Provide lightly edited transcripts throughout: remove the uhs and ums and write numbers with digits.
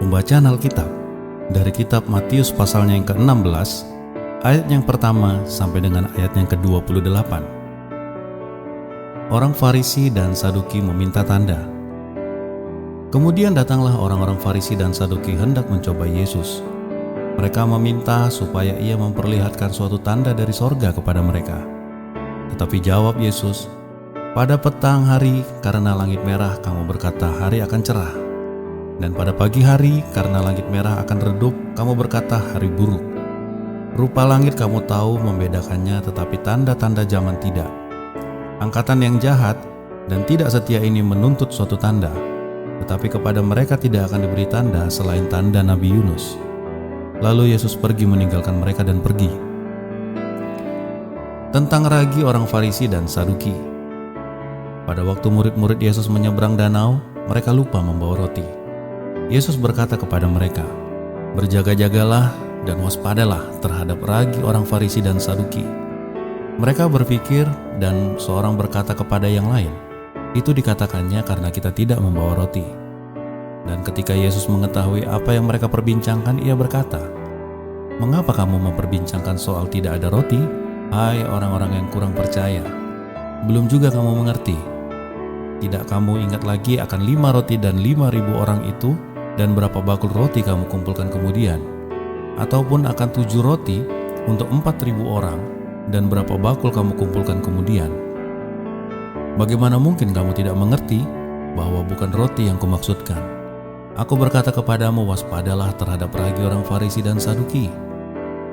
Pembacaan Alkitab dari kitab Matius pasalnya yang ke-16, ayat yang pertama sampai dengan ayat yang ke-28. Orang Farisi dan Saduki meminta tanda. Kemudian datanglah orang-orang Farisi dan Saduki hendak mencoba Yesus. Mereka meminta supaya ia memperlihatkan suatu tanda dari sorga kepada mereka. Tetapi jawab Yesus, "Pada petang hari karena langit merah kamu berkata hari akan cerah. Dan pada pagi hari karena langit merah akan redup kamu berkata hari buruk. Rupa langit kamu tahu membedakannya, tetapi tanda-tanda zaman tidak. Angkatan yang jahat dan tidak setia ini menuntut suatu tanda, tetapi kepada mereka tidak akan diberi tanda selain tanda Nabi Yunus." Lalu Yesus pergi meninggalkan mereka dan pergi. Tentang ragi orang Farisi dan Saduki. Pada waktu murid-murid Yesus menyeberang danau, mereka lupa membawa roti. Yesus berkata kepada mereka, "Berjaga-jagalah dan waspadalah terhadap ragi orang Farisi dan Saduki." Mereka berpikir dan seorang berkata kepada yang lain, "Itu dikatakannya karena kita tidak membawa roti." Dan ketika Yesus mengetahui apa yang mereka perbincangkan, ia berkata, "Mengapa kamu memperbincangkan soal tidak ada roti? Hai orang-orang yang kurang percaya, belum juga kamu mengerti? Tidak kamu ingat lagi akan 5 roti dan 5.000 orang itu, dan berapa bakul roti kamu kumpulkan kemudian? Ataupun akan 7 roti untuk 4.000 orang, dan berapa bakul kamu kumpulkan kemudian? Bagaimana mungkin kamu tidak mengerti bahwa bukan roti yang kumaksudkan? Aku berkata kepadamu, waspadalah terhadap ragi orang Farisi dan Saduki."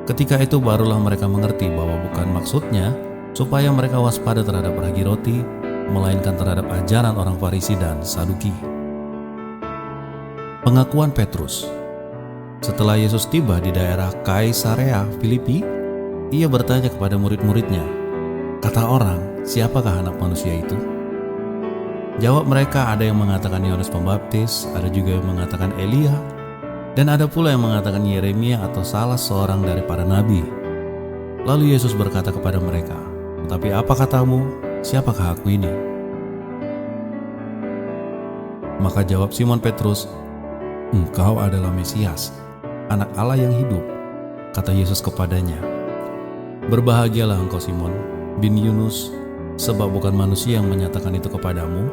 Ketika itu barulah mereka mengerti bahwa bukan maksudnya supaya mereka waspada terhadap ragi roti, melainkan terhadap ajaran orang Farisi dan Saduki. Pengakuan Petrus. Setelah Yesus tiba di daerah Kaisarea Filipi, ia bertanya kepada murid-muridnya, "Kata orang, siapakah anak manusia itu?" Jawab mereka, ada yang mengatakan Yohanes Pembaptis, ada juga yang mengatakan Elia, dan ada pula yang mengatakan Yeremia atau salah seorang dari para nabi. Lalu Yesus berkata kepada mereka, "Tetapi apa katamu, siapakah aku ini?" Maka jawab Simon Petrus, "Engkau adalah Mesias, Anak Allah yang hidup." Kata Yesus kepadanya, "Berbahagialah engkau Simon bin Yunus, sebab bukan manusia yang menyatakan itu kepadamu,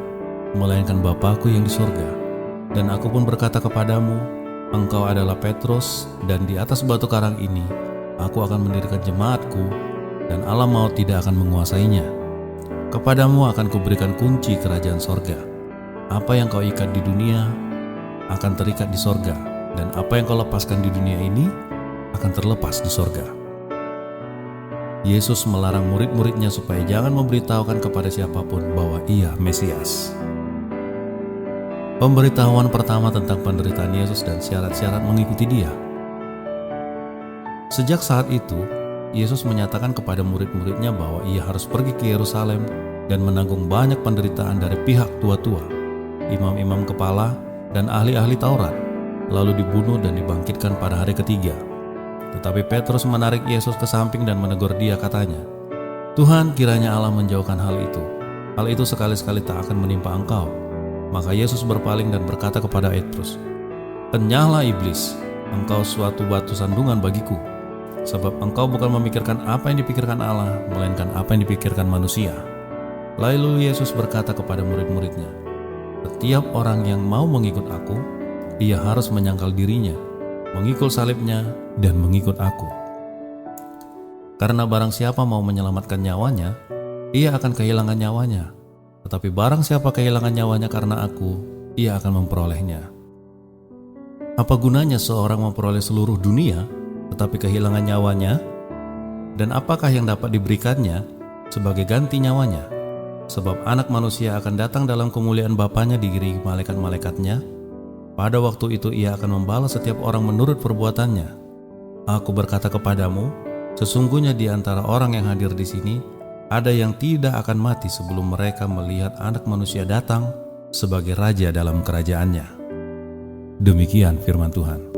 melainkan Bapa-Ku yang di surga. Dan aku pun berkata kepadamu, engkau adalah Petrus, dan di atas batu karang ini aku akan mendirikan jemaat-Ku, dan alam maut tidak akan menguasainya. Kepadamu akan kuberikan kunci kerajaan sorga. Apa yang kau ikat di dunia akan terikat di sorga, dan apa yang kau lepaskan di dunia ini akan terlepas di sorga." Yesus melarang murid-muridnya supaya jangan memberitahukan kepada siapapun bahwa ia Mesias. Pemberitahuan pertama tentang penderitaan Yesus dan syarat-syarat mengikuti Dia. Sejak saat itu, Yesus menyatakan kepada murid-muridnya bahwa ia harus pergi ke Yerusalem dan menanggung banyak penderitaan dari pihak tua-tua, imam-imam kepala, dan ahli-ahli Taurat, lalu dibunuh dan dibangkitkan pada hari ketiga. Tetapi Petrus menarik Yesus ke samping dan menegur dia, katanya, "Tuhan, kiranya Allah menjauhkan hal itu. Hal itu sekali-sekali tak akan menimpa engkau." Maka Yesus berpaling dan berkata kepada Petrus, "Kenyahlah iblis, engkau suatu batu sandungan bagiku, sebab engkau bukan memikirkan apa yang dipikirkan Allah, melainkan apa yang dipikirkan manusia." Lalu Yesus berkata kepada murid-muridnya, "Setiap orang yang mau mengikut aku, ia harus menyangkal dirinya, mengikul salibnya, dan mengikut aku. Karena barang siapa mau menyelamatkan nyawanya, ia akan kehilangan nyawanya. Tetapi barang siapa kehilangan nyawanya karena aku, ia akan memperolehnya. Apa gunanya seorang memperoleh seluruh dunia, tetapi kehilangan nyawanya? Dan apakah yang dapat diberikannya sebagai ganti nyawanya? Sebab anak manusia akan datang dalam kemuliaan Bapanya diiringi malaikat-malaikatnya. Pada waktu itu ia akan membalas setiap orang menurut perbuatannya. Aku berkata kepadamu, sesungguhnya di antara orang yang hadir di sini, ada yang tidak akan mati sebelum mereka melihat Anak Manusia datang sebagai Raja dalam kerajaannya." Demikian firman Tuhan.